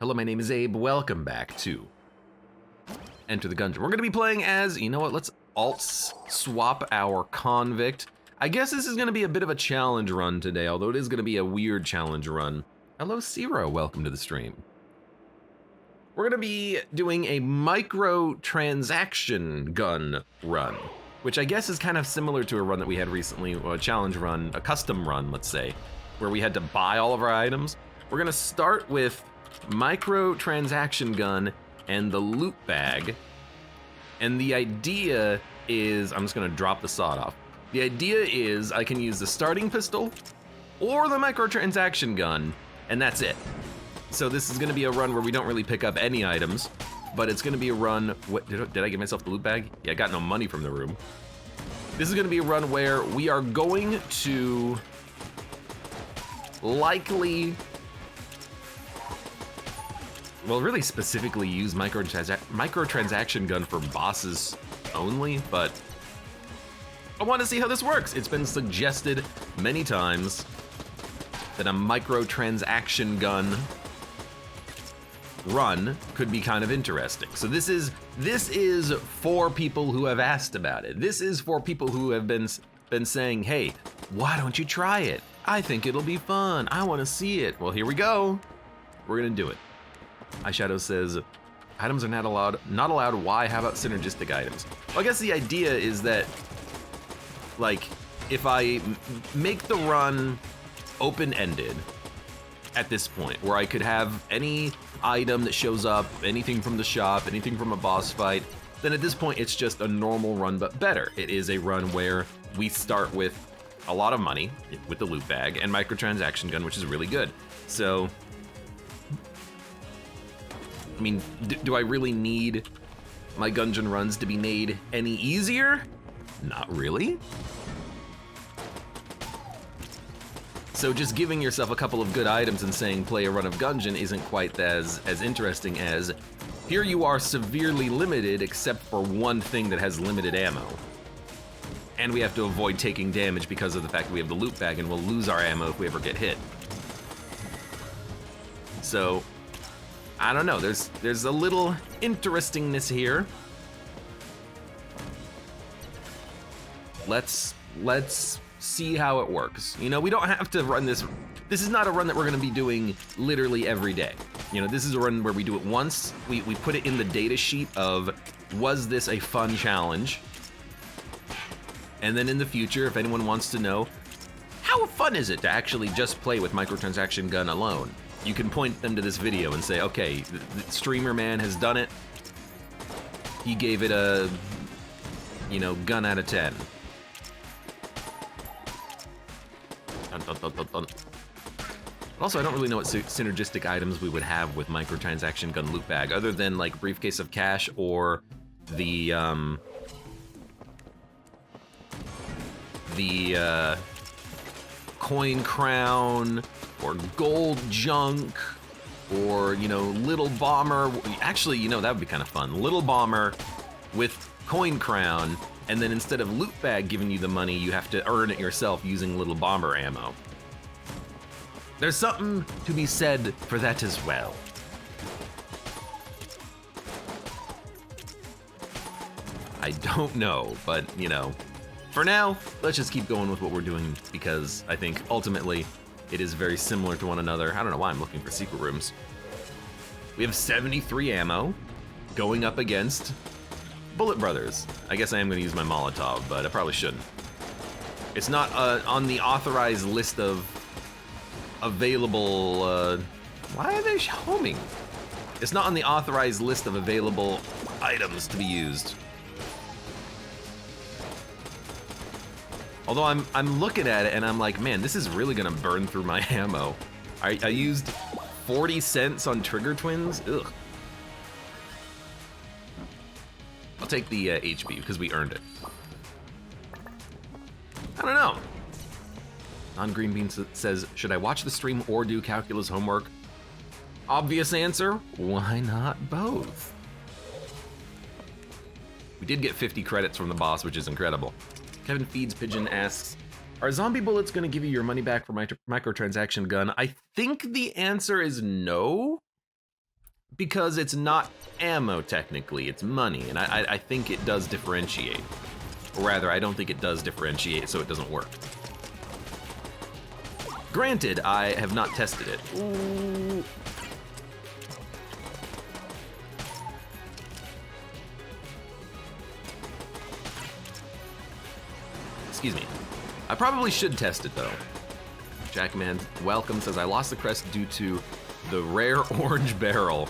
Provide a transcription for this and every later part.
Hello, my name is Abe. Welcome back to Enter the Gungeon. We're gonna be playing as, you know what, let's alt-swap our convict. I guess this is gonna be a bit of a challenge run today, although it is gonna be a weird challenge run. Hello, Zero, welcome to the stream. We're gonna be doing a microtransaction gun run, which I guess is kind of similar to a run that we had recently, or a challenge run, a custom run, let's say, where we had to buy all of our items. We're gonna start with microtransaction gun and the loot bag. And the idea is, I'm just gonna drop the sawed off. The idea is I can use the starting pistol or the microtransaction gun, and that's it. So this is gonna be a run where we don't really pick up any items, but it's gonna be a run, what, did I get myself the loot bag? Yeah, I got no money from the room. This is gonna be a run where we are going to likely, well, really specifically use microtransaction gun for bosses only, but I want to see how this works. It's been suggested many times that a microtransaction gun run could be kind of interesting. So this is for people who have asked about it. This is for people who have been saying, hey, why don't you try it? I think it'll be fun. I want to see it. Well, here we go. We're gonna do it. Eyeshadow says, items are not allowed. Why? How about synergistic items? Well, I guess the idea is that, like, if I make the run open-ended at this point, where I could have any item that shows up, anything from the shop, anything from a boss fight, then at this point it's just a normal run, but better. It is a run where we start with a lot of money with the loot bag and microtransaction gun, which is really good. So, I mean, do I really need my Gungeon runs to be made any easier? Not really. So just giving yourself a couple of good items and saying play a run of Gungeon isn't quite as interesting as here you are severely limited except for one thing that has limited ammo. And we have to avoid taking damage because of the fact that we have the loot bag and we'll lose our ammo if we ever get hit. So, I don't know, there's a little interestingness here. Let's see how it works. You know, we don't have to run this. This is not a run that we're gonna be doing literally every day. You know, this is a run where we do it once, we put it in the data sheet of, was this a fun challenge? And then in the future, if anyone wants to know, how fun is it to actually just play with microtransaction gun alone? You can point them to this video and say, okay, the streamer man has done it. He gave it a, you know, gun out of 10. Dun, dun, dun, dun, dun. Also, I don't really know what synergistic items we would have with microtransaction gun loot bag, other than like briefcase of cash or the coin crown, or gold junk, or, you know, little bomber. Actually, you know, that would be kind of fun. Little bomber with coin crown, and then instead of loot bag giving you the money, you have to earn it yourself using little bomber ammo. There's something to be said for that as well. I don't know, but, you know, for now, let's just keep going with what we're doing because I think ultimately it is very similar to one another. I don't know why I'm looking for secret rooms. We have 73 ammo going up against Bullet Brothers. I guess I am gonna use my Molotov, but I probably shouldn't. It's not on the authorized list of available, why are they homing? It's not on the authorized list of available items to be used. Although I'm looking at it and I'm like, man, this is really gonna burn through my ammo. I used 40 cents on Trigger Twins, ugh. I'll take the HP because we earned it. I don't know. Non-Green Bean says, should I watch the stream or do calculus homework? Obvious answer, why not both? We did get 50 credits from the boss, which is incredible. Kevin Feeds Pigeon asks, Are zombie bullets going to give you your money back for microtransaction gun? I think the answer is no. because it's not ammo technically, it's money, and I think it does differentiate. Or rather, I don't think it does differentiate, so it doesn't work. Granted, I have not tested it. Ooh. Excuse me. I probably should test it though. Jackman Welcome says, I lost the crest due to the rare orange barrel.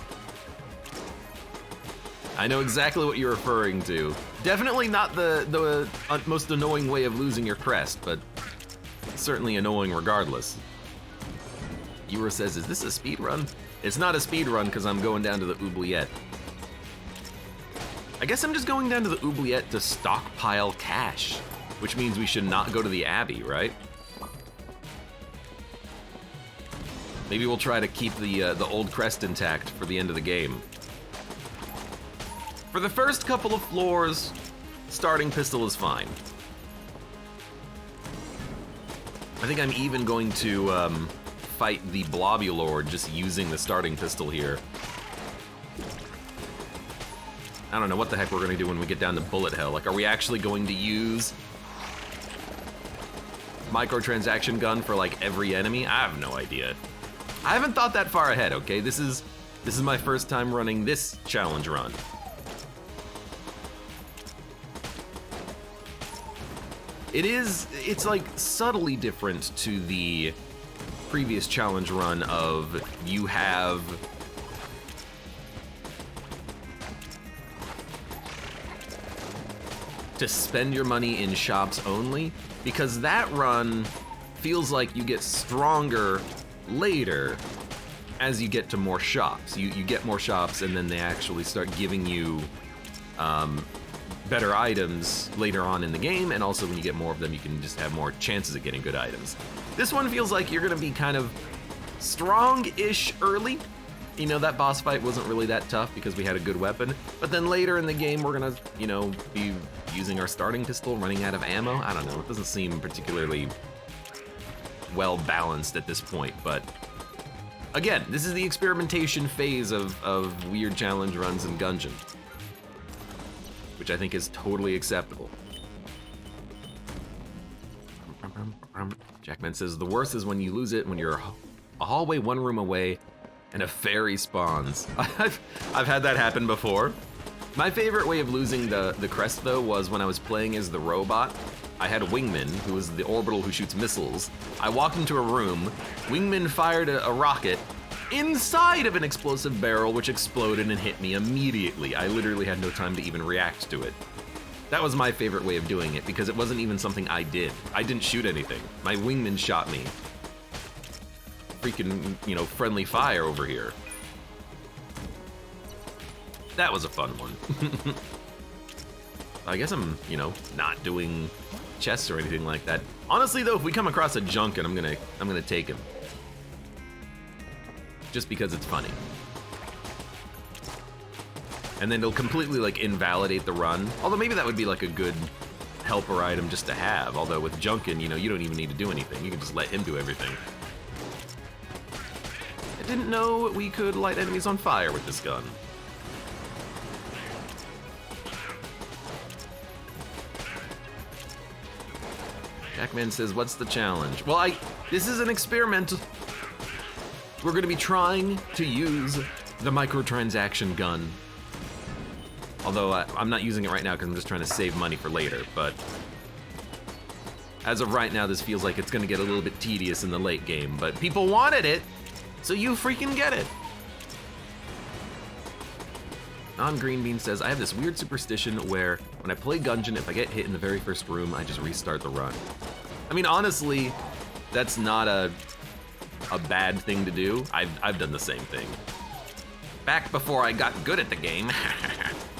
I know exactly what you're referring to. Definitely not the most annoying way of losing your crest, but certainly annoying regardless. Yura says, is this a speed run? It's not a speed run because I'm going down to the oubliette. I guess I'm just going down to the oubliette to stockpile cash, which means we should not go to the Abbey, right? Maybe we'll try to keep the old crest intact for the end of the game. For the first couple of floors, starting pistol is fine. I think I'm even going to fight the Blobulord just using the starting pistol here. I don't know what the heck we're gonna do when we get down to bullet hell. Like, are we actually going to use microtransaction gun for like every enemy? I have no idea. I haven't thought that far ahead, okay? This is my first time running this challenge run. It's like subtly different to the previous challenge run of you have to spend your money in shops only, because that run feels like you get stronger later as you get to more shops. You get more shops and then they actually start giving you better items later on in the game, and also when you get more of them you can just have more chances of getting good items. This one feels like you're gonna be kind of strong-ish early. You know, that boss fight wasn't really that tough because we had a good weapon, but then later in the game we're gonna, you know, be using our starting pistol, running out of ammo. I don't know, it doesn't seem particularly well balanced at this point, but again, this is the experimentation phase of weird challenge runs in Gungeon, which I think is totally acceptable. Jackman says, the worst is when you lose it when you're a hallway one room away and a fairy spawns. I've had that happen before. My favorite way of losing the crest though was when I was playing as the robot. I had a wingman, who was the orbital who shoots missiles. I walked into a room, wingman fired a rocket inside of an explosive barrel, which exploded and hit me immediately. I literally had no time to even react to it. That was my favorite way of doing it, because it wasn't even something I did. I didn't shoot anything. My wingman shot me. Freaking, you know, friendly fire over here. That was a fun one. I guess I'm, you know, not doing chests or anything like that. Honestly though, if we come across a Junkin, I'm gonna take him. Just because it's funny. And then it'll completely like invalidate the run. Although maybe that would be like a good helper item just to have. Although with Junkin, you know, you don't even need to do anything. You can just let him do everything. I didn't know we could light enemies on fire with this gun. Jackman says, what's the challenge? Well, this is an experiment. We're gonna be trying to use the microtransaction gun. Although I'm not using it right now because I'm just trying to save money for later, but as of right now, this feels like it's gonna get a little bit tedious in the late game, but people wanted it, so you freaking get it. Non-Green Bean says, I have this weird superstition where when I play Gungeon, if I get hit in the very first room, I just restart the run. I mean, honestly, that's not a bad thing to do. I've done the same thing. Back before I got good at the game.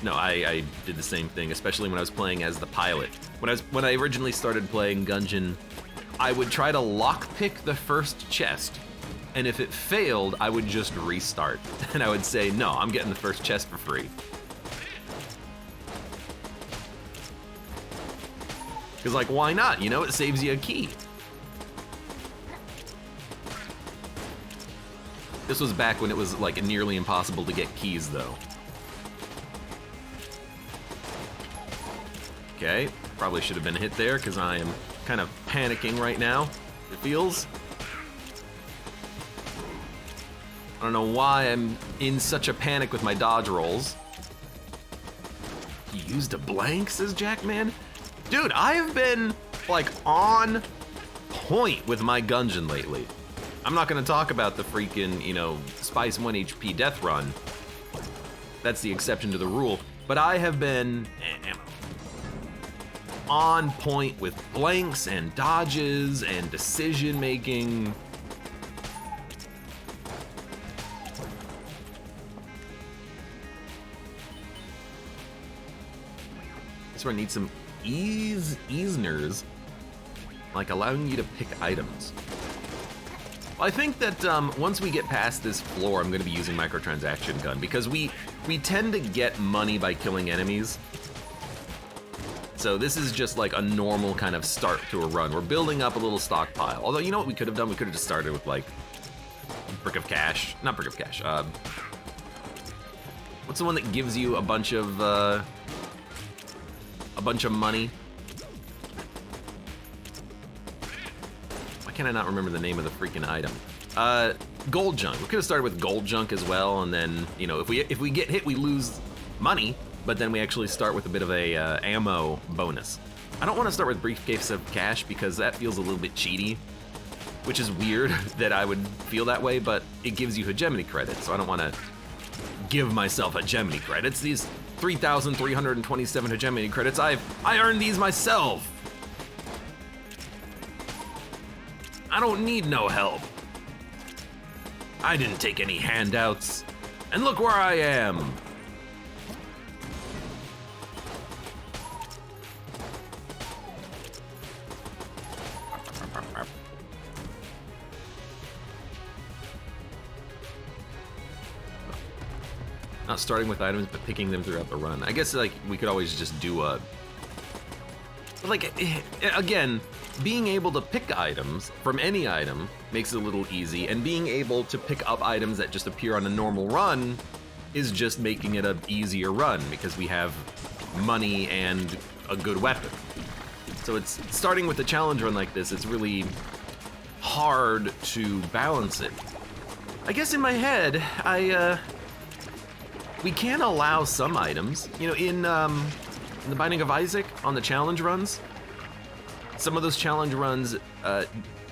No, I did the same thing, especially when I was playing as the pilot. When I originally started playing Gungeon, I would try to lockpick the first chest, and if it failed, I would just restart. And I would say, no, I'm getting the first chest for free. Because like, why not? You know, it saves you a key. This was back when it was like nearly impossible to get keys though. Okay, probably should have been hit there because I am kind of panicking right now, it feels. I don't know why I'm in such a panic with my dodge rolls. You used a blank, says Jackman? Dude, I have been like on point with my Gungeon lately. I'm not gonna talk about the freaking, you know, Spice 1 HP death run. That's the exception to the rule. But I have been on point with blanks and dodges and decision making. This one needs some easeners, like allowing you to pick items. Well, I think that once we get past this floor, I'm gonna be using Microtransaction gun because we tend to get money by killing enemies. So this is just like a normal kind of start to a run. We're building up a little stockpile. Although, you know what we could have done? We could have just started with like Brick of Cash. Not Brick of Cash. What's the one that gives you a bunch of money? Why can't I not remember the name of the freaking item? Gold junk. We could have started with gold junk as well, and then, you know, if we get hit, we lose money, but then we actually start with a bit of a ammo bonus. I don't want to start with briefcase of cash because that feels a little bit cheaty, which is weird that I would feel that way, but it gives you hegemony credits, so I don't want to give myself hegemony credits. These 3,327 hegemony credits, I earned these myself. I don't need no help. I didn't take any handouts. And look where I am. Not starting with items, but picking them throughout the run. I guess like we could always just do a, like, again, being able to pick items from any item makes it a little easy, and being able to pick up items that just appear on a normal run is just making it an easier run because we have money and a good weapon. So it's starting with a challenge run like this, it's really hard to balance it. I guess in my head, we can allow some items, you know, in The Binding of Isaac on the challenge runs. Some of those challenge runs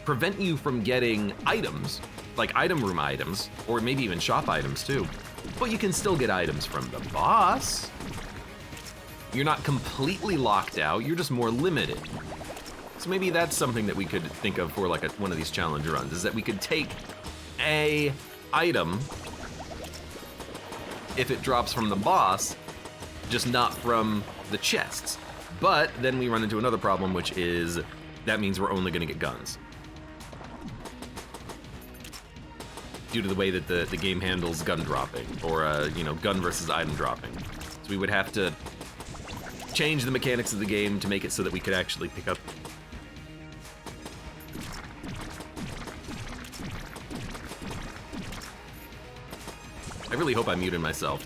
prevent you from getting items, like item room items, or maybe even shop items too. But you can still get items from the boss. You're not completely locked out, you're just more limited. So maybe that's something that we could think of for like one of these challenge runs, is that we could take a item if it drops from the boss, just not from the chests. But then we run into another problem, which is that means we're only gonna get guns. Due to the way that the game handles gun dropping, or you know, gun versus item dropping. So we would have to change the mechanics of the game to make it so that we could actually pick up. I really hope I muted myself.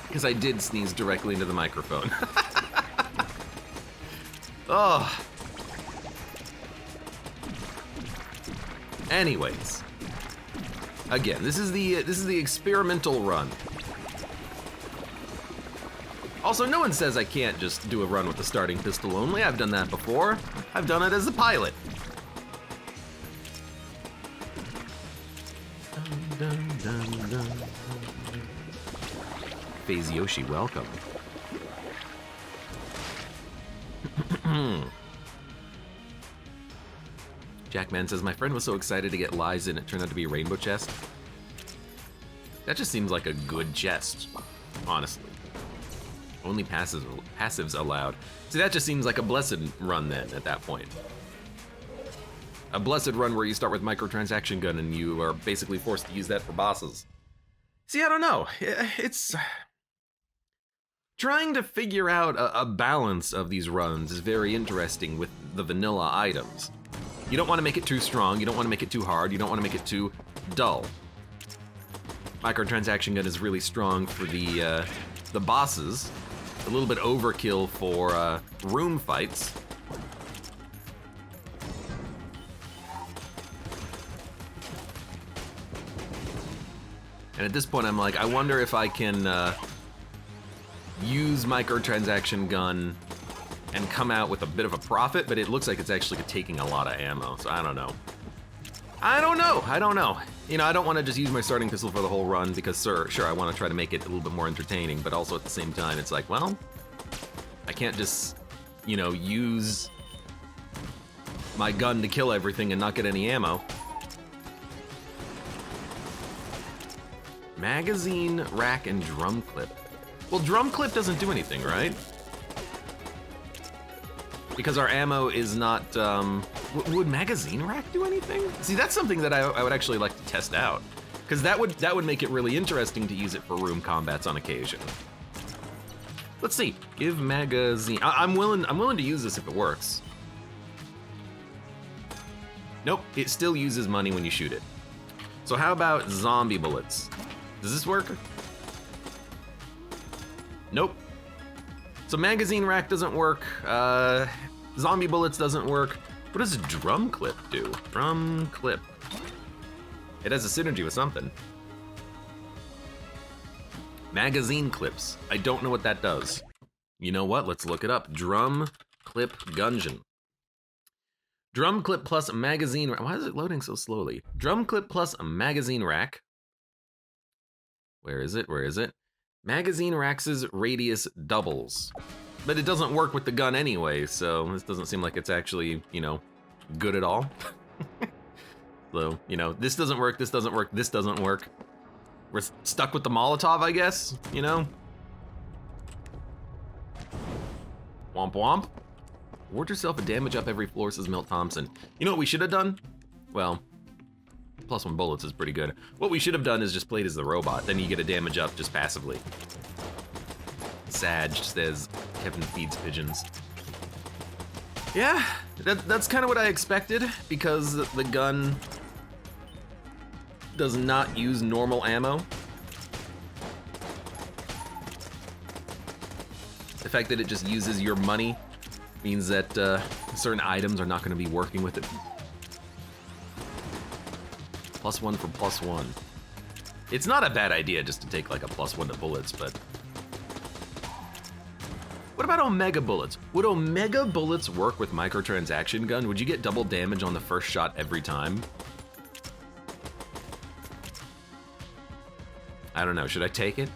Because I did sneeze directly into the microphone. Oh. Anyways. Again, this is the experimental run. Also, no one says I can't just do a run with the starting pistol only. I've done that before. I've done it as a pilot. Phase Yoshi, welcome. Jackman says, my friend was so excited to get lies in, it turned out to be a rainbow chest. That just seems like a good chest, honestly. Only passives allowed. See, that just seems like a blessed run then, at that point. A blessed run where you start with Microtransaction gun and you are basically forced to use that for bosses. See, I don't know. It's... Trying to figure out a balance of these runs is very interesting with the vanilla items. You don't want to make it too strong, you don't want to make it too hard, you don't want to make it too dull. Microtransaction gun is really strong for the bosses. A little bit overkill for room fights. And at this point, I'm like, I wonder if I can use Microtransaction gun and come out with a bit of a profit, but it looks like it's actually taking a lot of ammo, so I don't know. I don't know. You know, I don't want to just use my starting pistol for the whole run because, sure, I want to try to make it a little bit more entertaining, but also at the same time, it's like, well, I can't just, you know, use my gun to kill everything and not get any ammo. Magazine, rack, and drum clip. Well, drum clip doesn't do anything, right? Because our ammo is not, would magazine rack do anything? See, that's something that I would actually like to test out. Because that would make it really interesting to use it for room combats on occasion. Let's see, give magazine, I'm willing to use this if it works. Nope, it still uses money when you shoot it. So how about zombie bullets? Does this work? Nope. So magazine rack doesn't work. Zombie bullets doesn't work. What does drum clip do? Drum clip. It has a synergy with something. Magazine clips. I don't know what that does. You know what? Let's look it up. Drum clip gungeon. Drum clip plus magazine. Why is it loading so slowly? Drum clip plus magazine rack. Where is it? Where is it? Magazine rack's radius doubles. But it doesn't work with the gun anyway, so this doesn't seem like it's actually, you know, good at all. So, you know, this doesn't work, this doesn't work, this doesn't work. We're stuck with the Molotov, I guess, you know? Womp womp. Award yourself a damage up every floor, says Milt Thompson. You know what we should have done? Well, +1 bullets is pretty good. What we should have done is just played as the robot, then you get a damage up just passively. Sag says Kevin feeds pigeons. Yeah, that's kind of what I expected because the gun does not use normal ammo. The fact that it just uses your money means that certain items are not going to be working with it. +1 for +1. It's not a bad idea just to take like a +1 to bullets, but what about Omega bullets? Would Omega bullets work with Microtransaction gun? Would you get double damage on the first shot every time? I don't know, should I take it?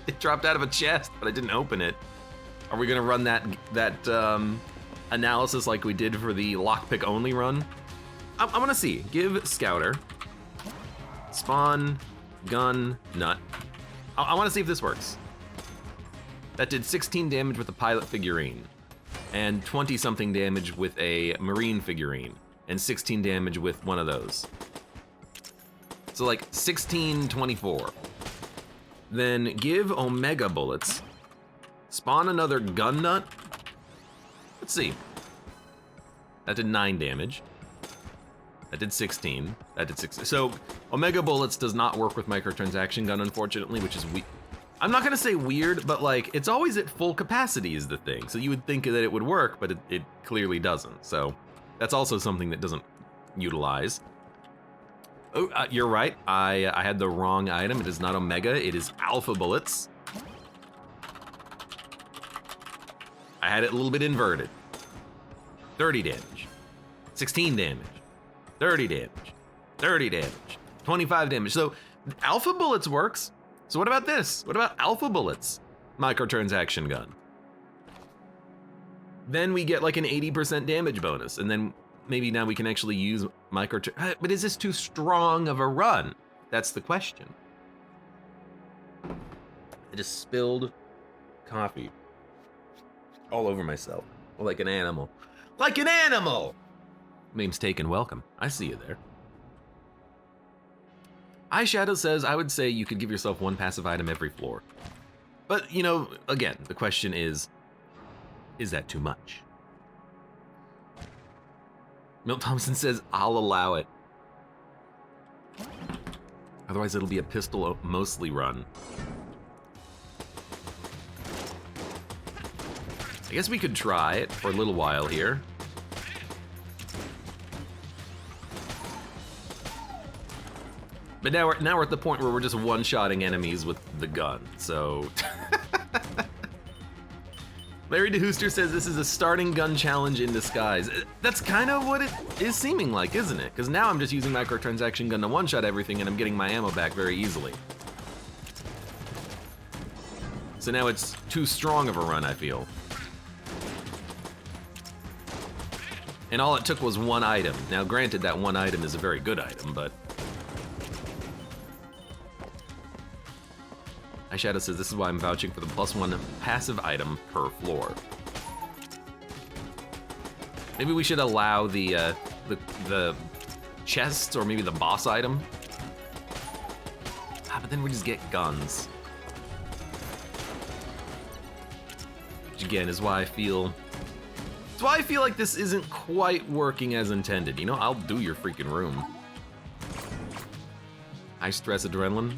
It dropped out of a chest, but I didn't open it. Are we gonna run that analysis like we did for the lockpick only run? I'm gonna see, give Scouter, spawn, gun, nut. I wanna see if this works. That did 16 damage with a pilot figurine, and 20-something damage with a marine figurine, and 16 damage with one of those. So like 16, 24. Then give Omega bullets, spawn another gun nut. Let's see. That did 9 damage. That did 16. That did 16. So Omega bullets does not work with Microtransaction gun, unfortunately, which is weak. I'm not gonna say weird, but like, it's always at full capacity is the thing. So you would think that it would work, but it clearly doesn't. So that's also something that doesn't utilize. Oh, you're right, I had the wrong item. It is not Omega, it is Alpha bullets. I had it a little bit inverted. 30 damage, 16 damage, 30 damage, 30 damage, 25 damage. So Alpha bullets works. So what about this? What about Alpha bullets? Microtransaction gun. Then we get like an 80% damage bonus, and then maybe now we can actually use but is this too strong of a run? That's the question. I just spilled coffee all over myself, like an animal. Like an animal! Meme's taken, welcome. I see you there. Eyeshadow says, I would say you could give yourself one passive item every floor. But, you know, again, the question is that too much? Milt Thompson says, I'll allow it. Otherwise it'll be a pistol mostly run. I guess we could try it for a little while here. But now we're at the point where we're just one-shotting enemies with the gun, so... Larry DeHooster says this is a starting gun challenge in disguise. That's kind of what it is seeming like, isn't it? Because now I'm just using Microtransaction gun to one-shot everything and I'm getting my ammo back very easily. So now it's too strong of a run, I feel. And all it took was one item. Now granted, that one item is a very good item, but... iShadow says this is why I'm vouching for the +1 passive item per floor. Maybe we should allow the chests or maybe the boss item. But then we just get guns. Which again is why I feel... it's why I feel like this isn't quite working as intended. You know, I'll do your freaking room. High stress adrenaline.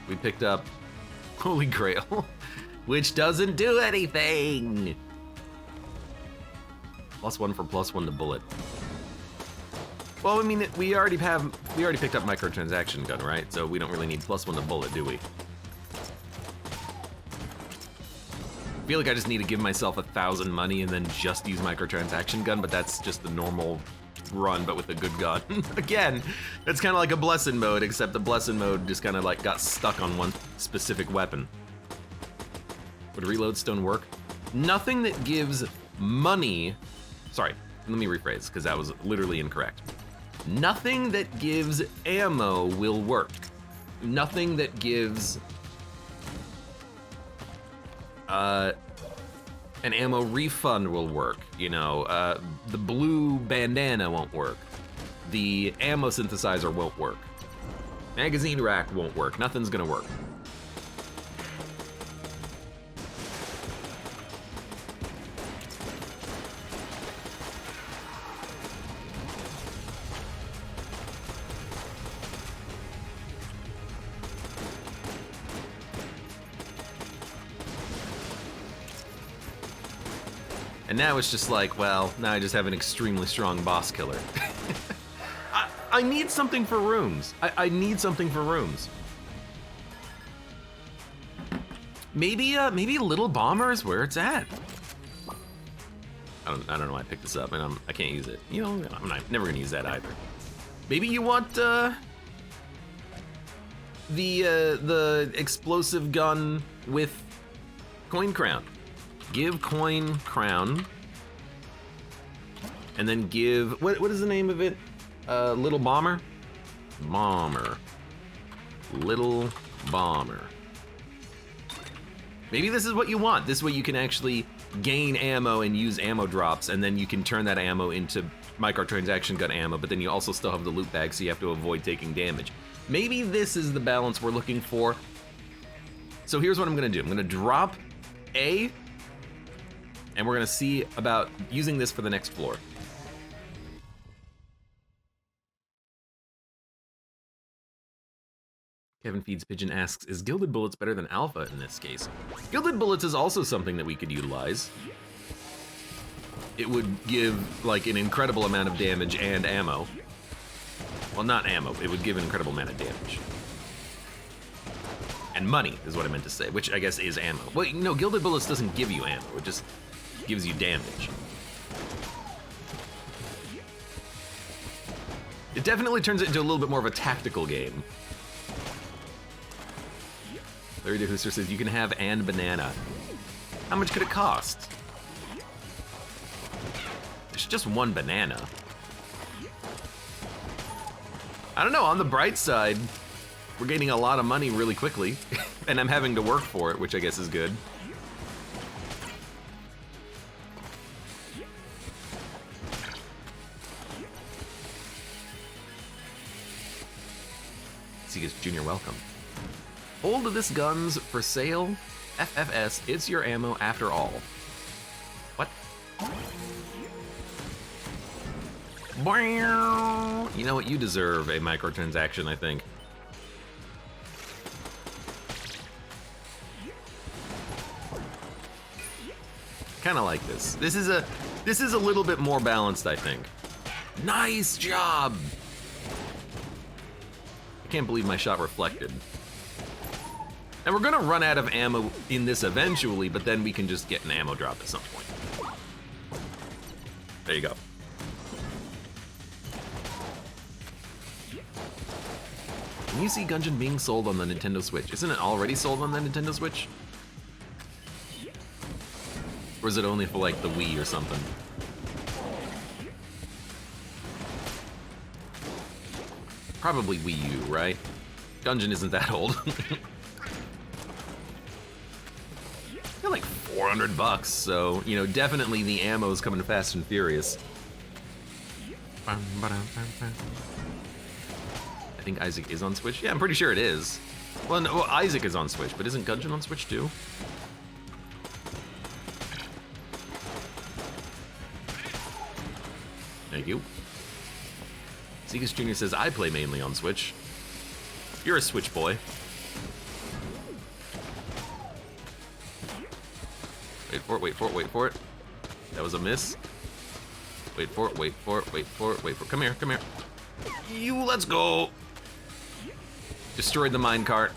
We picked up Holy Grail, which doesn't do anything. +1 for +1 to bullet. Well, I mean, we already picked up Microtransaction gun, right? So we don't really need +1 to bullet, do we? I feel like I just need to give myself 1,000 money and then just use Microtransaction gun, but that's just the normal run, but with a good gun. Again, it's kind of like a blessed mode, except the blessed mode just kind of like got stuck on one specific weapon. Would reload stone work? Nothing that gives money... sorry, let me rephrase, because that was literally incorrect. Nothing that gives ammo will work. Nothing that gives... an ammo refund will work, you know, the blue bandana won't work. The ammo synthesizer won't work. Magazine rack won't work. Nothing's gonna work. And now it's just like, well, now I just have an extremely strong boss killer. I need something for rooms. I need something for rooms. Maybe Little Bomber is where it's at. I don't know why I picked this up, and I can't use it. You know, I'm never gonna use that either. Maybe you want the explosive gun with coin crown. Give coin crown, and then give, what is the name of it? Little Bomber? Bomber. Little Bomber. Maybe this is what you want. This way you can actually gain ammo and use ammo drops, and then you can turn that ammo into Microtransaction gun ammo, but then you also still have the loot bag, so you have to avoid taking damage. Maybe this is the balance we're looking for. So here's what I'm gonna do. I'm gonna drop A, and we're gonna see about using this for the next floor. Kevin Feeds Pigeon asks, is Gilded Bullets better than Alpha in this case? Gilded Bullets is also something that we could utilize. It would give like an incredible amount of damage and ammo. Well, not ammo, it would give an incredible amount of damage. And money is what I meant to say, which I guess is ammo. Well, no, Gilded Bullets doesn't give you ammo, it just gives you damage. It definitely turns it into a little bit more of a tactical game. Larry DeHooster says you can have and banana. How much could it cost? It's just one banana. I don't know, on the bright side, we're gaining a lot of money really quickly, and I'm having to work for it, which I guess is good. Segas Jr., welcome. Hold of this gun's for sale. FFS, it's your ammo after all. What? You know what? You deserve a microtransaction, I think. Kind of like this. This is a little bit more balanced, I think. Nice job. I can't believe my shot reflected. And we're gonna run out of ammo in this eventually, but then we can just get an ammo drop at some point. There you go. Can you see Gungeon being sold on the Nintendo Switch? Isn't it already sold on the Nintendo Switch? Or is it only for like the Wii or something? Probably Wii U, right? Gungeon isn't that old. They're like $400, so, you know, definitely the ammo is coming fast and furious. I think Isaac is on Switch. Yeah, I'm pretty sure it is. Well, no, Isaac is on Switch, but isn't Gungeon on Switch too? Thank you. Zegas Jr. says, I play mainly on Switch. You're a Switch boy. Wait for it, wait for it, wait for it. That was a miss. Wait for it, wait for it, wait for it, wait for it. Come here, come here. You, let's go. Destroyed the minecart.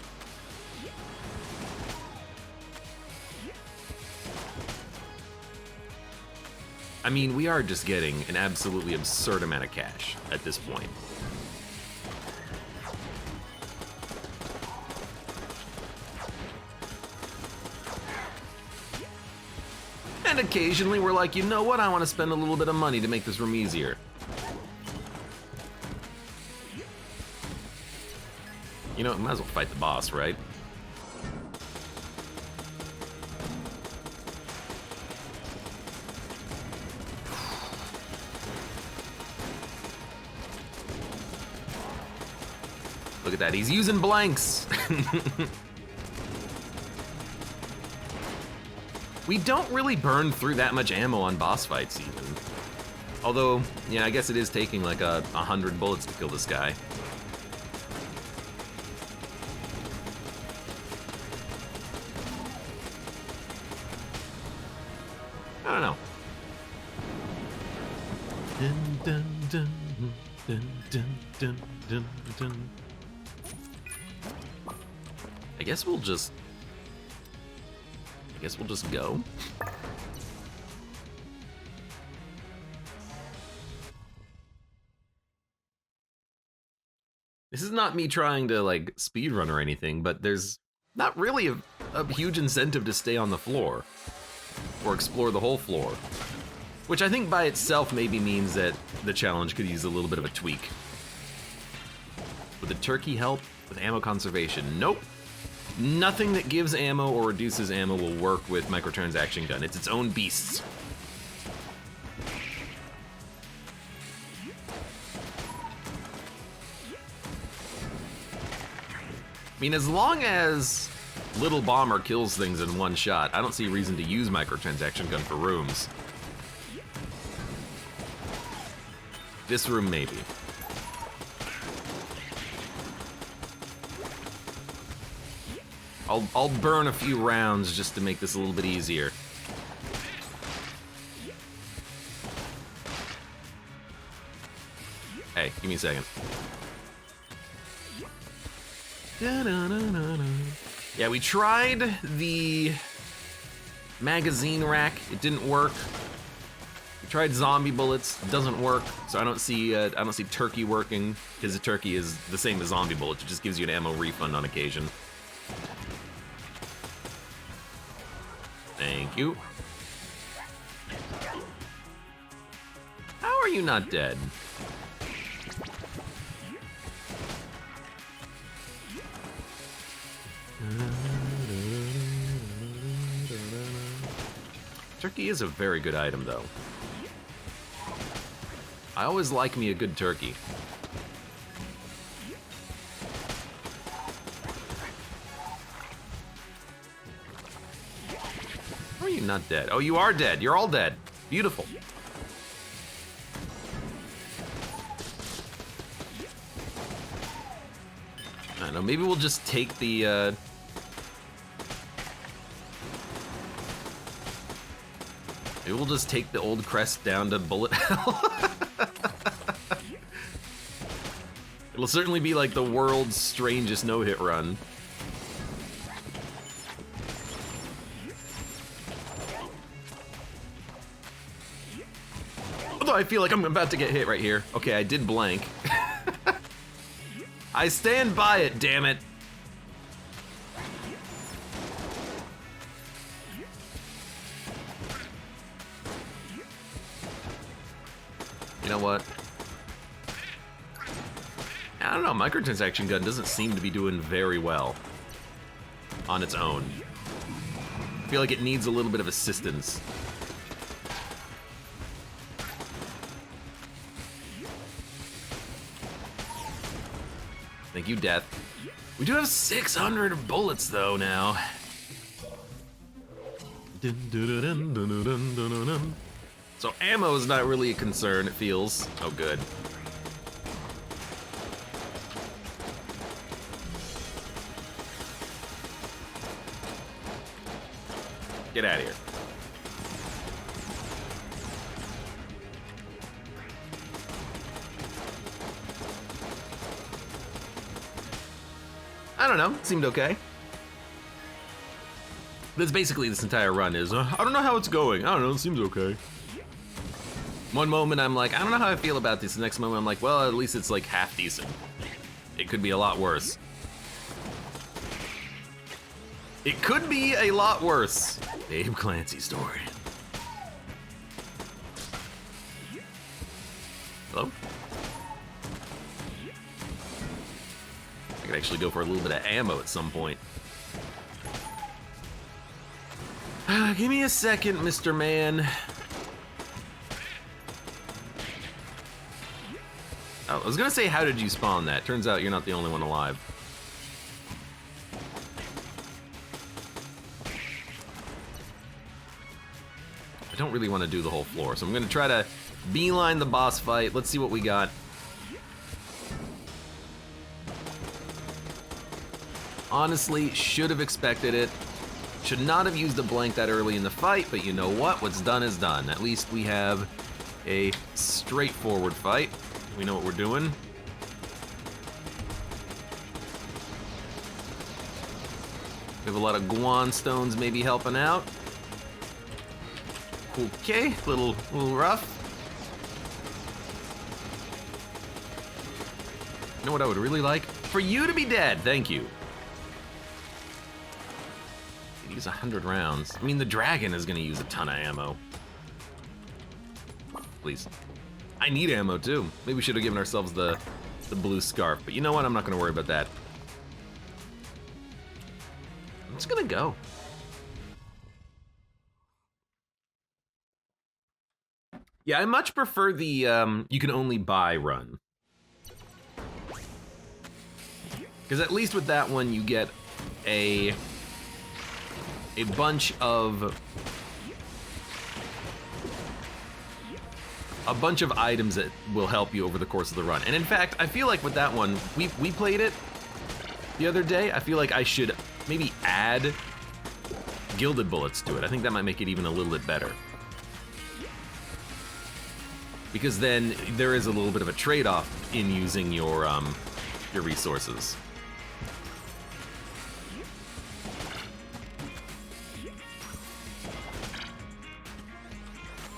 I mean, we are just getting an absolutely absurd amount of cash at this point. And occasionally we're like, you know what? I want to spend a little bit of money to make this room easier. You know, might as well fight the boss, right? Look at that, he's using blanks. We don't really burn through that much ammo on boss fights even. Although, yeah, I guess it is taking like 100 bullets to kill this guy. I don't know. Dun, dun, dun, dun, dun, dun, dun, dun. I guess we'll just go. This is not me trying to like speedrun or anything, but there's not really a huge incentive to stay on the floor or explore the whole floor, which I think by itself maybe means that the challenge could use a little bit of a tweak. Would the turkey help with ammo conservation? Nope. Nothing that gives ammo or reduces ammo will work with microtransaction gun. It's its own beast. I mean, as long as Little Bomber kills things in one shot, I don't see a reason to use microtransaction gun for rooms. This room, maybe. I'll burn a few rounds just to make this a little bit easier. Hey, give me a second. Yeah, we tried the magazine rack. It didn't work. We tried zombie bullets. It doesn't work. So I don't see turkey working, because the turkey is the same as zombie bullets. It just gives you an ammo refund on occasion. Thank you. How are you not dead? Turkey is a very good item, though. I always like me a good turkey. not dead? Oh, you are dead. You're all dead. Beautiful. I don't know, maybe we'll just take the, maybe we'll just take the old crest down to bullet hell. It'll certainly be like the world's strangest no-hit run. Although I feel like I'm about to get hit right here. Okay, I did blank. I stand by it, damn it. You know what? I don't know, Microtransaction gun doesn't seem to be doing very well on its own. I feel like it needs a little bit of assistance. Thank you, Death. We do have 600 bullets, though, now. So ammo is not really a concern, it feels. Oh, good. Get out of here. I don't know, it seemed okay. That's basically this entire run is, I don't know how it's going. I don't know, it seems okay. One moment I'm like, I don't know how I feel about this. The next moment I'm like, well, at least it's like half decent. It could be a lot worse. It could be a lot worse. The Abe Clancy story. Hello? I could actually go for a little bit of ammo at some point. Give me a second, Mr. Man. Oh, I was gonna say, how did you spawn that? Turns out you're not the only one alive. I don't really want to do the whole floor, so I'm gonna try to beeline the boss fight. Let's see what we got. Honestly, should have expected it. Should not have used a blank that early in the fight, but you know what? What's done is done. At least we have a straightforward fight. We know what we're doing. We have a lot of Guan stones maybe helping out. Okay, little rough. You know what I would really like? For you to be dead, thank you. Use 100 rounds. I mean, the dragon is gonna use a ton of ammo. Please. I need ammo too. Maybe we should have given ourselves the blue scarf, but you know what? I'm not gonna worry about that. I'm just gonna go. Yeah, I much prefer the you can only buy run. Because at least with that one, you get a bunch of items that will help you over the course of the run. And in fact, I feel like with that one, we played it the other day. I feel like I should maybe add gilded bullets to it. I think that might make it even a little bit better. Because then there is a little bit of a trade-off in using your resources.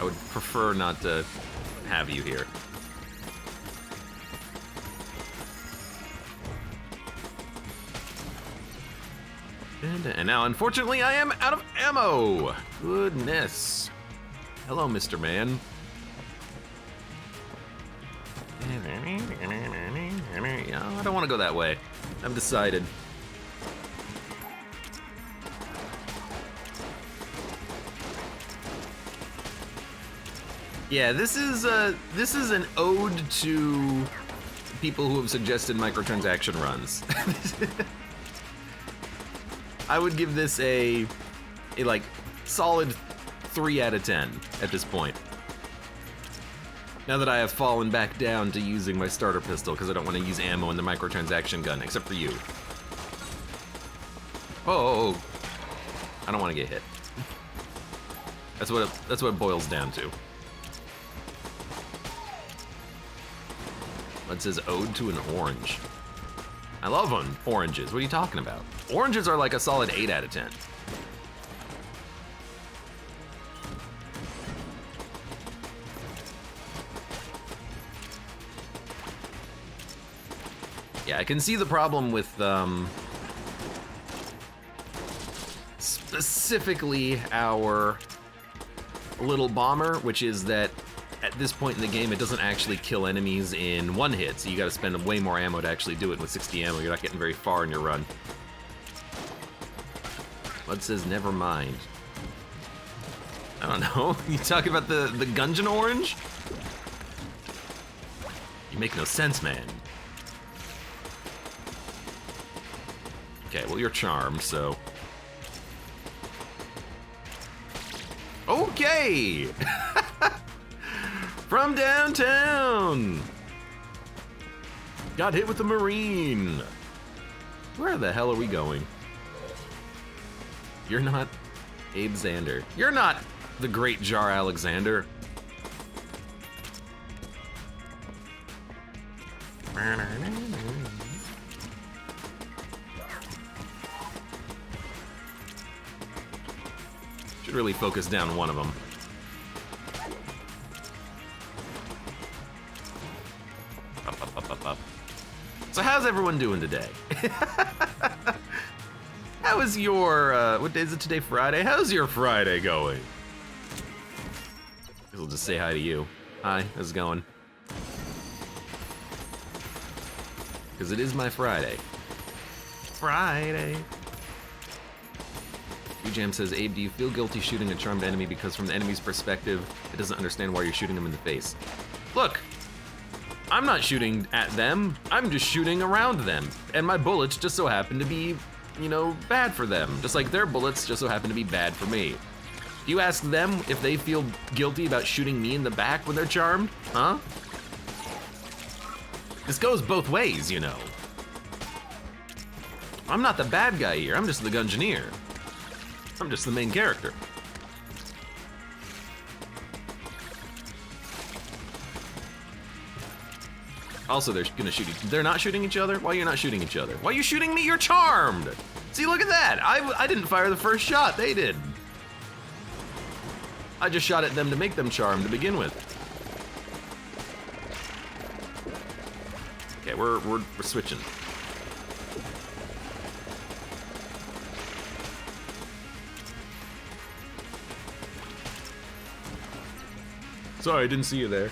I would prefer not to have you here. And now, unfortunately, I am out of ammo. Goodness. Hello, Mr. Man. I don't want to go that way. I've decided. Yeah, this is an ode to people who have suggested microtransaction runs. I would give this a like solid 3 out of 10 at this point. Now that I have fallen back down to using my starter pistol because I don't want to use ammo in the microtransaction gun, except for you. Oh, I don't want to get hit. That's what it boils down to. It says ode to an orange. I love oranges. What are you talking about? Oranges are like a solid 8 out of 10. Yeah, I can see the problem with specifically our little bomber, which is that at this point in the game, it doesn't actually kill enemies in 1 hit, so you gotta spend way more ammo to actually do it. With 60 ammo, you're not getting very far in your run. Mud says, never mind. I don't know. You talking about the Gungeon orange? You make no sense, man. Okay, well, you're charmed, so... Okay! From downtown! Got hit with a Marine. Where the hell are we going? You're not Abe Xander. You're not the great Jar Alexander. Should really focus down one of them. Up. So how's everyone doing today? How is your, what day is it today, Friday? How's your Friday going? Guess I'll just say hi to you. Hi, how's it going? Because it is my Friday. Friday. Jam says, Abe, do you feel guilty shooting a charmed enemy because from the enemy's perspective, it doesn't understand why you're shooting them in the face? Look, I'm not shooting at them, I'm just shooting around them. And my bullets just so happen to be, you know, bad for them. Just like their bullets just so happen to be bad for me. You ask them if they feel guilty about shooting me in the back when they're charmed, huh? This goes both ways, you know. I'm not the bad guy here, I'm just the Gungeoneer. I'm just the main character. Also, they're gonna shoot they're not shooting each other? Why are you not shooting each other? Why are you shooting me? You're charmed! See, look at that! I didn't fire the first shot, they did. I just shot at them to make them charmed to begin with. Okay, we're switching. Sorry, I didn't see you there.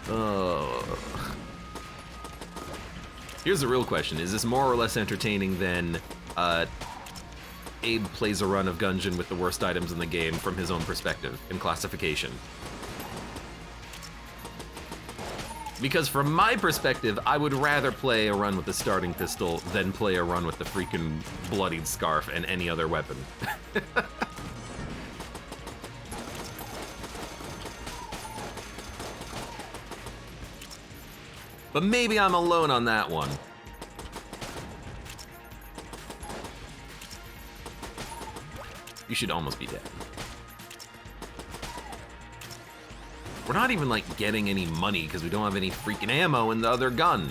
Oh. Here's the real question. Is this more or less entertaining than Abe plays a run of Gungeon with the worst items in the game from his own perspective in classification? Because from my perspective, I would rather play a run with the starting pistol than play a run with the freaking bloodied scarf and any other weapon. But maybe I'm alone on that one. You should almost be dead. We're not even like getting any money because we don't have any freaking ammo in the other gun.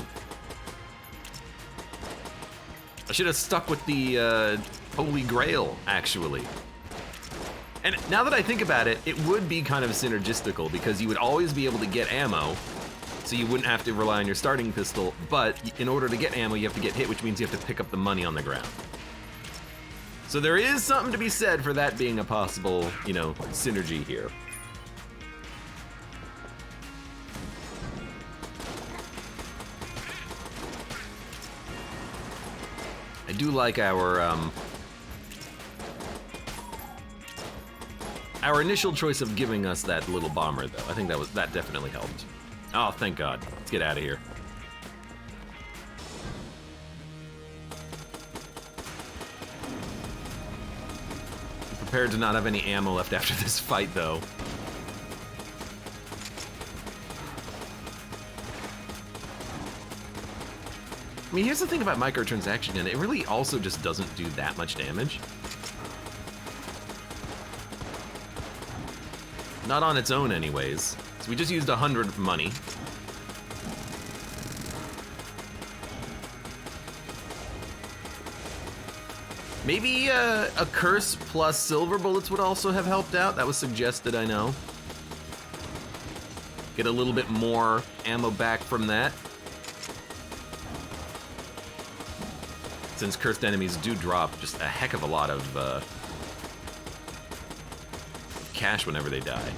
I should have stuck with the Holy Grail, actually. And now that I think about it, it would be kind of synergistical because you would always be able to get ammo, so you wouldn't have to rely on your starting pistol, but in order to get ammo, you have to get hit, which means you have to pick up the money on the ground. So there is something to be said for that being a possible, you know, synergy here. I do like our initial choice of giving us that little bomber, though. I think that definitely helped. Oh, thank God. Let's get out of here. prepared to not have any ammo left after this fight, though. I mean, here's the thing about microtransaction, and it really also just doesn't do that much damage. Not on its own, anyways. So we just used 100 money. Maybe a curse plus silver bullets would also have helped out. That was suggested, I know. Get a little bit more ammo back from that. Since cursed enemies do drop just a heck of a lot of cash whenever they die.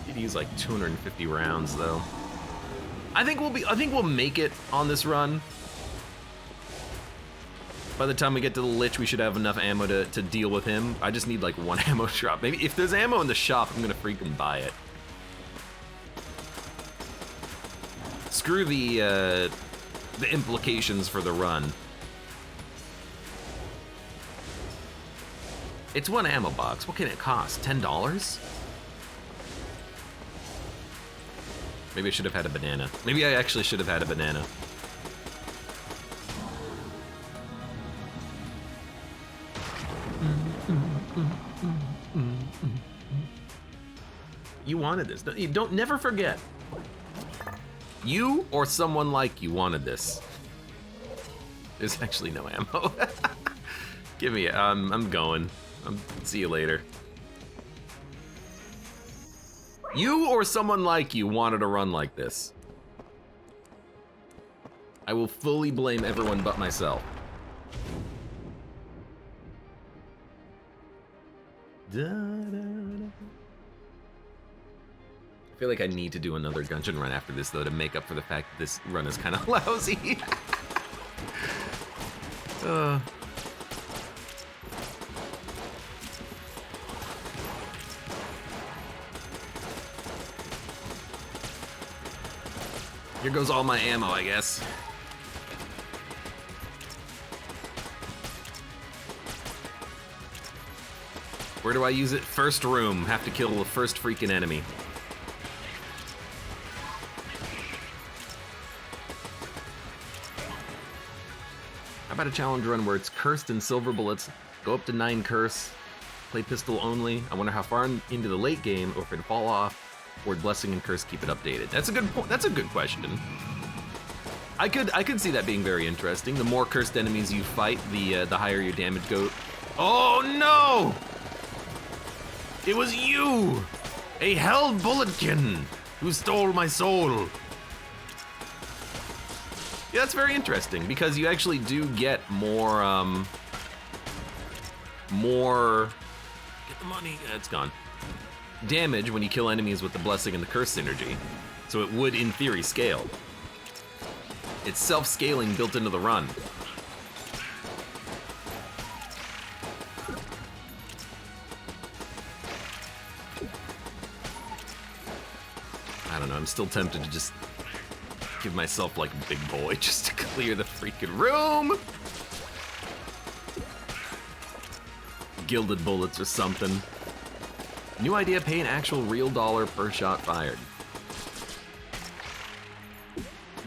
Could use like 250 rounds though. I think we'll make it on this run. By the time we get to the Lich, we should have enough ammo to deal with him. I just need like one ammo drop. Maybe if there's ammo in the shop, I'm gonna freaking buy it. Screw the implications for the run. It's one ammo box. What can it cost? $10? Maybe I should have had a banana. Maybe I actually should have had a banana. You wanted this. Don't never forget. You or someone like you wanted this. There's actually no ammo. Give me it. I'm going. See you later. You or someone like you wanted a run like this. I will fully blame everyone but myself. Da, da, da. I feel like I need to do another Gungeon run after this, though, to make up for the fact that this run is kind of lousy. Here goes all my ammo, I guess. Where do I use it? First room. Have to kill the first freaking enemy. How about a challenge run where it's cursed and silver bullets, go up to 9 curse, play pistol only? I wonder how far into the late game, or if it'd fall off, or blessing and curse keep it updated. That's a good point. That's a good question. I could see that being very interesting. The more cursed enemies you fight, the higher your damage goes. Oh no! It was you, a hell bulletkin, who stole my soul. Yeah, that's very interesting because you actually do get more. Get the money. Yeah, it's gone. Damage when you kill enemies with the blessing and the curse synergy, so it would in theory scale. It's self-scaling built into the run. I don't know, I'm still tempted to just give myself like a big boy just to clear the freaking room. Gilded bullets or something. New idea, pay an actual real dollar per shot fired.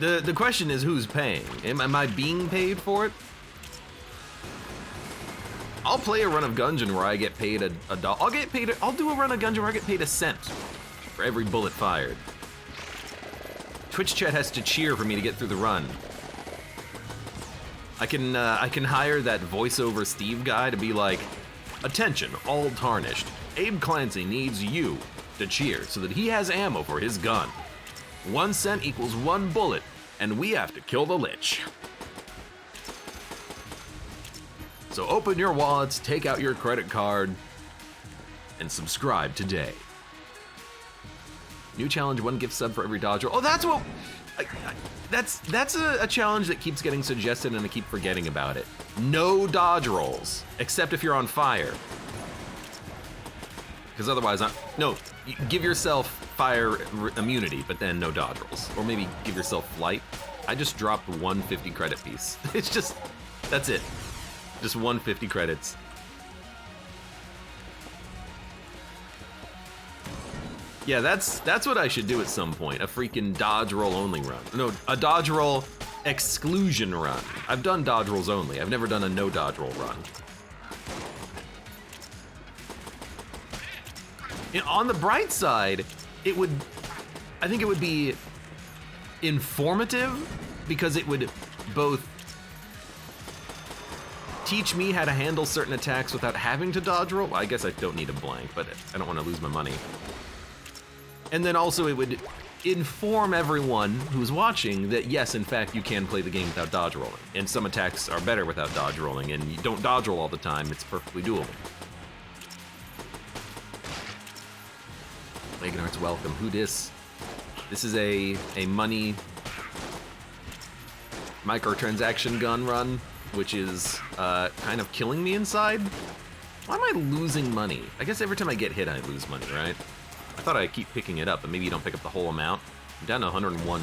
The question is who's paying? Am I being paid for it? I'll play a run of Gungeon where I get paid a dollar. I'll do a run of Gungeon where I get paid a cent for every bullet fired. Twitch chat has to cheer for me to get through the run. I can hire that voiceover Steve guy to be like, attention, all tarnished. Abe Clancy needs you to cheer so that he has ammo for his gun. 1 cent equals 1 bullet, and we have to kill the Lich. So open your wallets, take out your credit card, and subscribe today. New challenge, 1 gift sub for every dodge roll. Oh, that's what... That's a challenge that keeps getting suggested and I keep forgetting about it. No dodge rolls, except if you're on fire. Because otherwise, no, give yourself fire immunity, but then no dodge rolls. Or maybe give yourself flight. I just dropped one 50 credit piece. It's just, that's it. Just 150 credits. Yeah, that's what I should do at some point. A freaking dodge roll only run. No, a dodge roll exclusion run. I've done dodge rolls only. I've never done a no dodge roll run. And on the bright side, I think it would be informative because it would both teach me how to handle certain attacks without having to dodge roll. Well, I guess I don't need a blank, but I don't want to lose my money. And then also it would inform everyone who's watching that yes, in fact, you can play the game without dodge rolling. And some attacks are better without dodge rolling, and you don't dodge roll all the time, it's perfectly doable. Legenart's welcome. Who dis? This is a money microtransaction gun run, which is kind of killing me inside. Why am I losing money? I guess every time I get hit, I lose money, right? I thought I'd keep picking it up, but maybe you don't pick up the whole amount. I'm down to 101.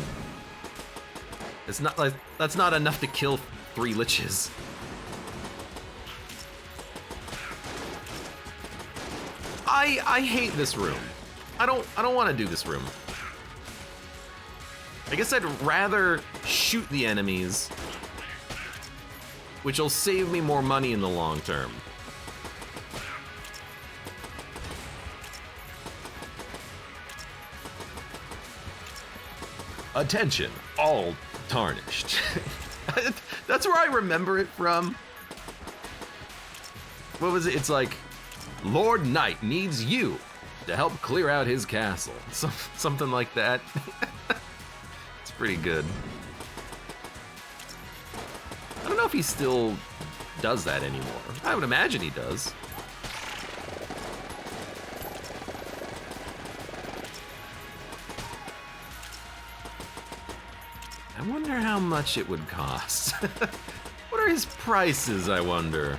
It's not like that's not enough to kill 3 liches. I hate this room. I don't want to do this room. I guess I'd rather shoot the enemies, which will save me more money in the long term. Attention, all tarnished. That's where I remember it from. What was it? It's like, Lord Knight needs you to help clear out his castle. Something like that. It's pretty good. I don't know if he still does that anymore. I would imagine he does. I wonder how much it would cost. What are his prices, I wonder?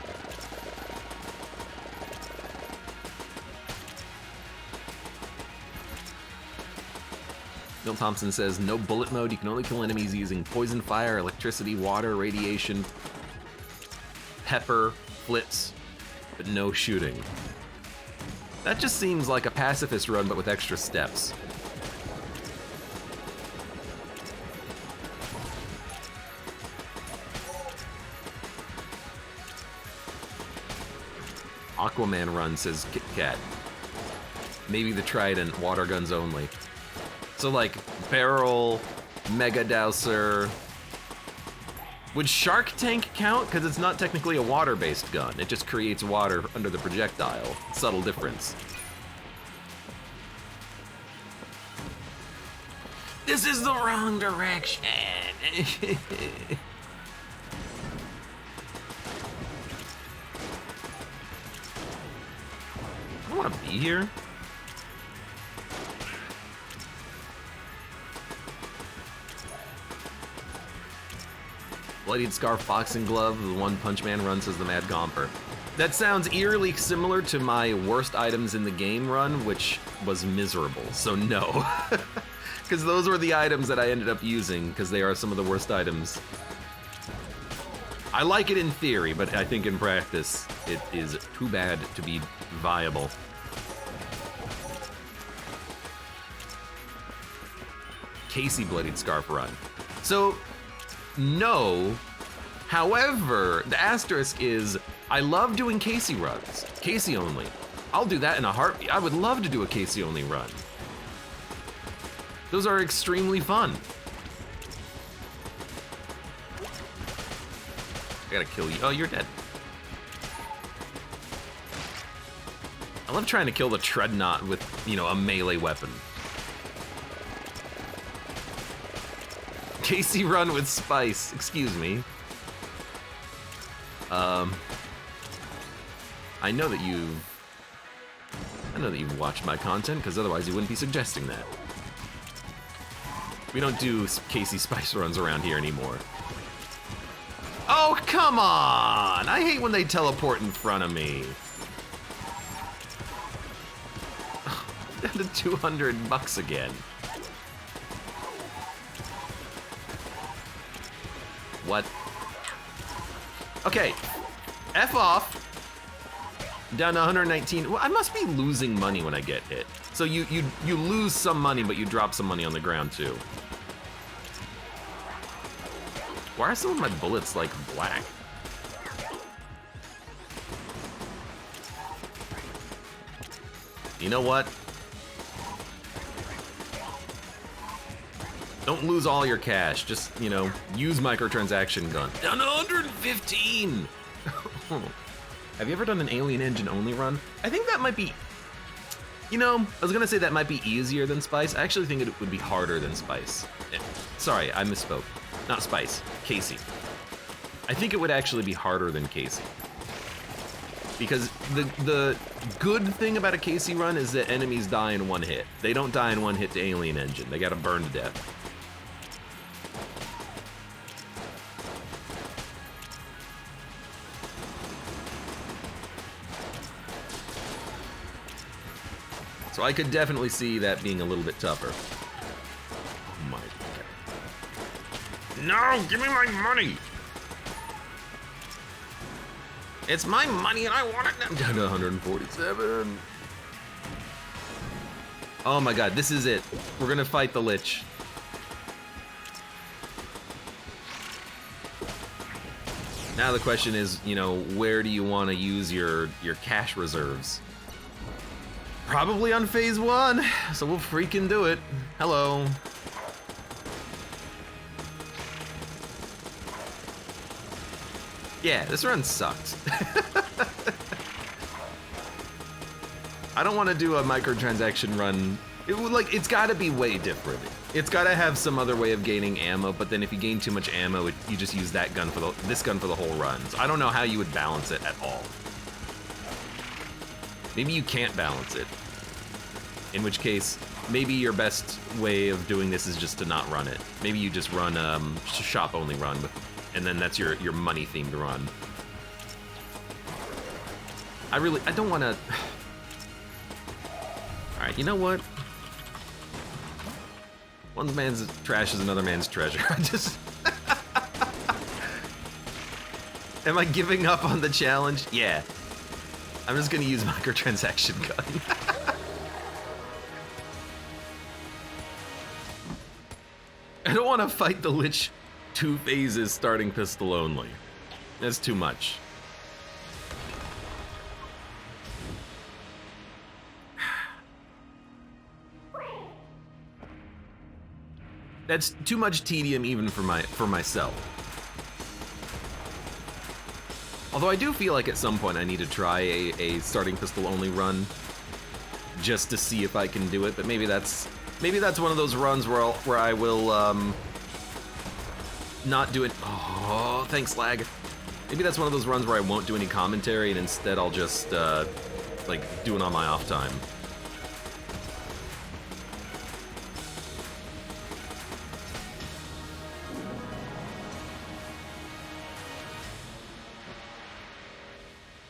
Bill Thompson says, no bullet mode, you can only kill enemies using poison, fire, electricity, water, radiation, pepper, flits, but no shooting. That just seems like a pacifist run, but with extra steps. Aquaman run, says Kit Kat. Maybe the Trident, water guns only. So like barrel, mega dowser. Would Shark Tank count? Because it's not technically a water-based gun. It just creates water under the projectile. Subtle difference. This is the wrong direction. I don't want to be here. Bloodied Scarf, Boxing Glove, the One Punch Man run, says the Mad Gomper. That sounds eerily similar to my worst items in the game run, which was miserable, so no. Because those were the items that I ended up using, because they are some of the worst items. I like it in theory, but I think in practice, it is too bad to be viable. Casey Bloodied Scarf run. So, no. However, the asterisk is, I love doing Casey runs. Casey only. I'll do that in a heartbeat. I would love to do a Casey only run. Those are extremely fun. I gotta kill you. Oh, you're dead. I love trying to kill the Treadnought with, you know, a melee weapon. Casey run with spice. Excuse me. I know that you've watched my content, because otherwise you wouldn't be suggesting that. We don't do Casey Spice runs around here anymore. Oh, come on! I hate when they teleport in front of me. Down to 200 bucks again. What? Okay, F off. Down to 119. Well, I must be losing money when I get hit. So you lose some money, but you drop some money on the ground too. Why are some of my bullets like black? You know what? Don't lose all your cash. Just, you know, use microtransaction gun. Down to 115! Have you ever done an Alien Engine only run? I think that might be, you know, I was gonna say that might be easier than Spice. I actually think it would be harder than Spice. Sorry, I misspoke. Not Spice, Casey. I think it would actually be harder than Casey. Because the good thing about a Casey run is that enemies die in one hit. They don't die in one hit to Alien Engine. They gotta burn to death. So I could definitely see that being a little bit tougher. Oh my God. No, give me my money! It's my money and I want it now. Down to 147. Oh my God, this is it. We're gonna fight the Lich. Now the question is, you know, where do you want to use your cash reserves? Probably on phase 1, so we'll freaking do it. Hello. Yeah, this run sucks. I don't want to do a microtransaction run. It's gotta be way different. It's gotta have some other way of gaining ammo, but then if you gain too much ammo, you just use that gun this gun for the whole run. So I don't know how you would balance it at all. Maybe you can't balance it. In which case, maybe your best way of doing this is just to not run it. Maybe you just run shop only run, and then that's your money themed run. I don't want to. All right, you know what? One man's trash is another man's treasure. I just. Am I giving up on the challenge? Yeah. I'm just gonna use microtransaction gun. I don't want to fight the Lich 2 phases starting pistol only. That's too much. That's too much tedium even for myself. Although I do feel like at some point I need to try a starting pistol only run just to see if I can do it, but maybe that's one of those runs where I will not do it. Oh, thanks, lag. Maybe that's one of those runs where I won't do any commentary and instead I'll just like do it on my off time.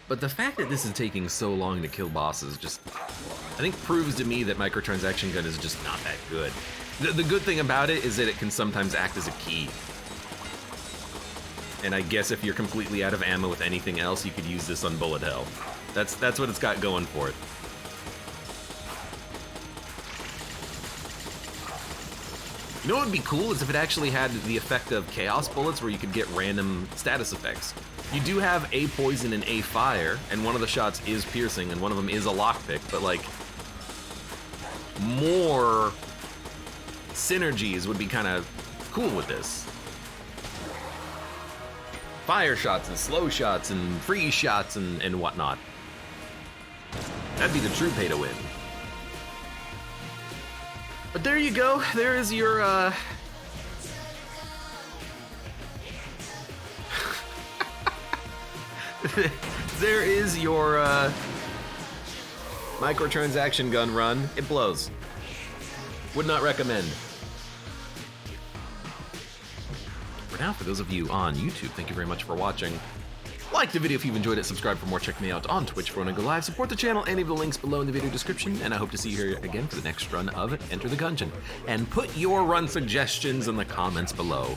But the fact that this is taking so long to kill bosses just, I think, proves to me that microtransaction gun is just not that good. The good thing about it is that it can sometimes act as a key. And I guess if you're completely out of ammo with anything else, you could use this on bullet hell. That's what it's got going for it. You know what would be cool is if it actually had the effect of chaos bullets where you could get random status effects. You do have A poison and A fire, and one of the shots is piercing, and one of them is a lockpick, but like, more synergies would be kind of cool with this. Fire shots and slow shots and freeze shots and whatnot. That'd be the true pay to win. But there you go, there is your, there is your, microtransaction gun run. It blows. Would not recommend. For now, for those of you on YouTube, thank you very much for watching. Like the video if you've enjoyed it, subscribe for more, check me out on Twitch for when I go live, support the channel, any of the links below in the video description, and I hope to see you here again for the next run of Enter the Gungeon. And put your run suggestions in the comments below.